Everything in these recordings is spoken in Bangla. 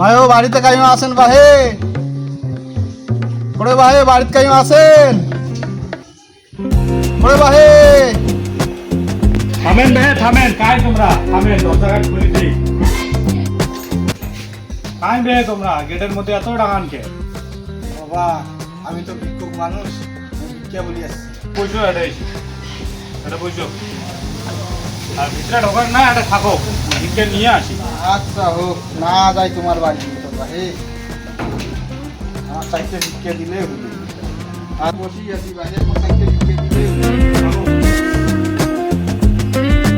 ভাইও বাড়িতে কাইমা আছেন বাহে? ওরে বাহে বাড়িতে কাইমা আছেন? ওরে বাহে থামেন বে থামেন, কাই তোমরা থামেন, দরজাঘাট খুলি দেই। কাই বে তোমরা গেটের মধ্যে এত ডাকান কে? বাবা, আমি তো ভিক্ষুক মানুষ, ভিক্ষা বলি আসছি। বুঝছো এটা বুঝছো। আর ভিতরে ঢোকার না, এটা থাকো, ভিক্ষে নিয়ে আসি। আচ্ছা হোক, না যাই তোমার বাড়ি তো বাহে, আমার সাইডে ভিক্ষা দিলে হলো। আর বসি আছি বাহে, আমার সাইডে ভিক্ষা দিলে হলো।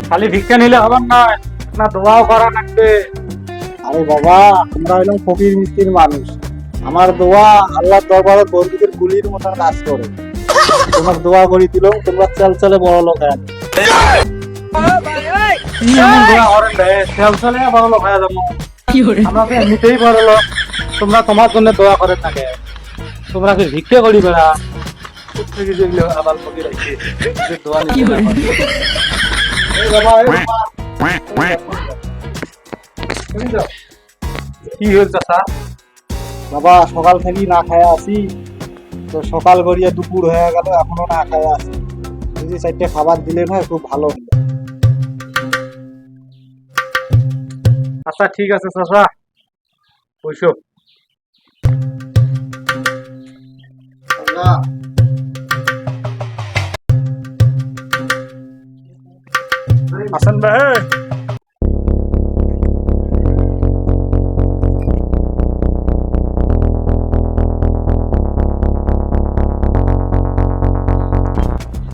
খালি ভিক্ষা নিলে হবে না, না দোয়াও করা লাগবে। আরে বাবা, আমরা হইলাম ফকির মিষ্টির মানুষ। আমার দোয়া আল্লাহর দরবারে বন্দুকের গুলির মতন কাজ করে। তোমার দোয়া করি দিল, তোমরা চাল চালে বড় লোক হয়। কি এমন দোয়া করেন বে, তেল চলে বড় লোক হয়ে যাবো। আমরা তো এমনিতেই বড় লোক, তোমরা তোমার জন্য দোয়া করেন থাকে। তোমরা কি ভিক্ষা করি বেড়া? কোথেকে যেগুলো আবার ফকির আছে, দোয়া নিতে না পারে। এই বাবা, এই বাবা। কি হয়েছে স্যার? বাবা, সকাল থেকেই না খায়া আছি, তো সকাল গড়িয়ে দুপুর হয়ে গেল, এখনো না খায়া আছি। যদি চারটে খাবার দিলে না খুব ভালো হলো। আচ্ছা ঠিক আছে চাচা, বসো। বাবা, হাসান ভাই,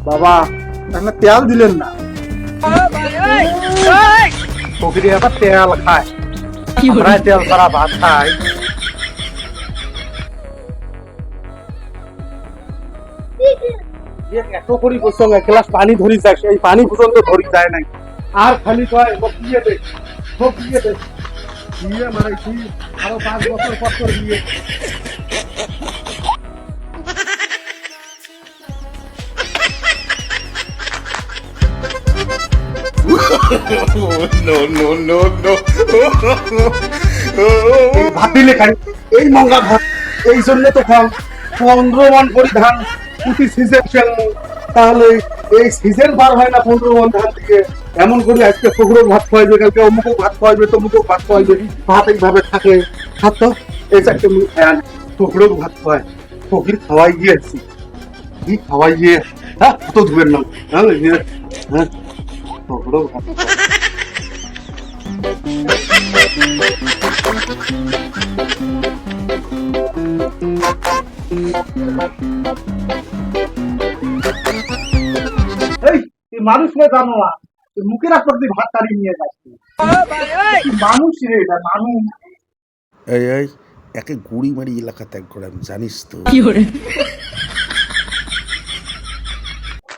বাবা, আপনি তেল দিলেন না। ফকিরে আবার তেল খায়, আমরা তেল ছাড়া ভাত খাই। এত করি বসে এক গ্লাস পানি ধরি যায়, সেই পানি পর্যন্ত ধরি যায় নাই। আর খালি কয় দিয়ে দে, দিয়ে দে, দিয়ে মারাইছি। আরো 5 বছর পর দিয়ে ভাত দিলে খাই, এই মঙ্গা ভাত। এই জন্য তো খাও 15 মন করে ধান প্রতি সিজন ফেলবো, তাহলে এই সিজন পার হয় না 15 মন ধান থেকে। এমন করে আজকে ফকরও ভাত খাওয়াইবে, কালকে অমুকও ভাত খাওয়াইবে, তমুকও ভাত খাওয়াইবে, ভাত এইভাবে থাকে। খাত তো এই চারটে মুখ খায়, ফকরও ভাত খাওয়ায়। ফকির খাওয়াই গিয়েছি, কি খাওয়াই গিয়ে, হ্যাঁ কত ধুবের নাম, হ্যাঁ ফকরও ভাত মানুষ না জানো না, মুখের আসর দিয়ে ভাত তাড়িয়ে নিয়ে যাচ্ছে। মানুষ রে, এটা মানুষ। এই এই একে গুড়ি মারি এলাকা ত্যাগ করে আমি জানিস তো।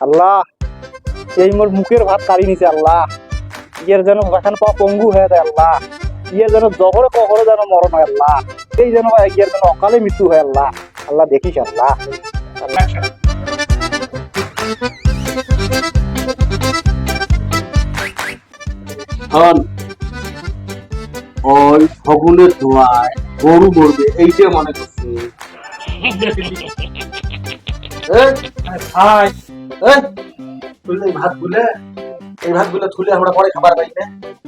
আল্লাহ, এই মোর মুখের ভাত কাড়ি নিছে আল্লাহ। ইয়ের যেন বাখান পাওয়া পঙ্গু হয়ে যায় আল্লাহ। ইয়ের যেন জহরে কখনো যেন মরণ হয় আল্লাহ। এই যেন ইয়ের যেন অকালে মৃত্যু হয় আল্লাহ। আল্লাহ দেখিস আল্লাহ। ওই ফগুনের ধোয়ায় গরু মরবে, এইটা মনে করছে। এই ভাত গুলে, এই ভাত গুলো থুলে আমরা পরে খাবার পাই না।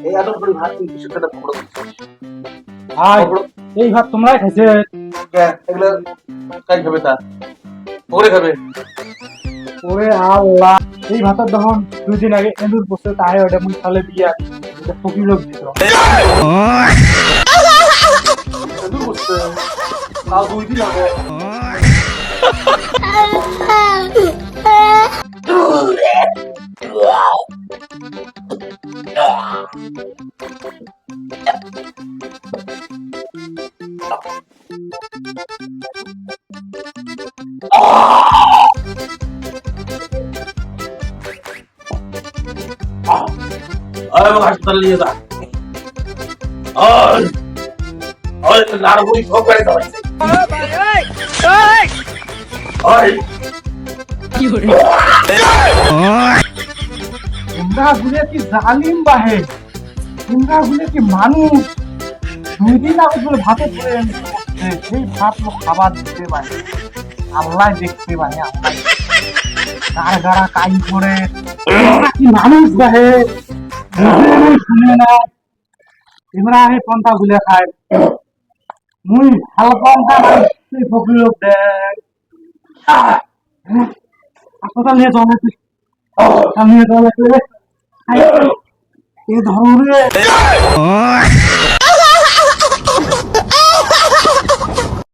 এই এত করে ভাত কিন্তু সেটা বড় এই ভাত তোমরাই খাইছে? এগুলো কাই খাবে, তা পরে খাবে। ওরে আল্লাহ, এই ভাতের যখন 2 দিন আগে এন্দুর বসে তাই ওটা মুই খালে দিয়া ফকির লোক দিত। এন্দুর বসছে তাও 2 দিন আগে। হাসপাতাল নিয়ে যা। তোমরা গুলে কি জালিম বাহে, তোমরা গুলে কি মানুষ? দুই দিন আগে করে ভাতে পড়ে সেই ভাত লোক খাবার দিতে পারে আল্লাহ দেখতে পারে আল্লাহ কার গাড়া কাই করে কি মানুষ গাহে শুনে না এবার আগে পন্থা গুলে খায় মুই ভাল পন্থা তুই ফকির লোক দেখ হাসপাতাল নিয়ে জমে তুই নিয়ে জমে এ ধরে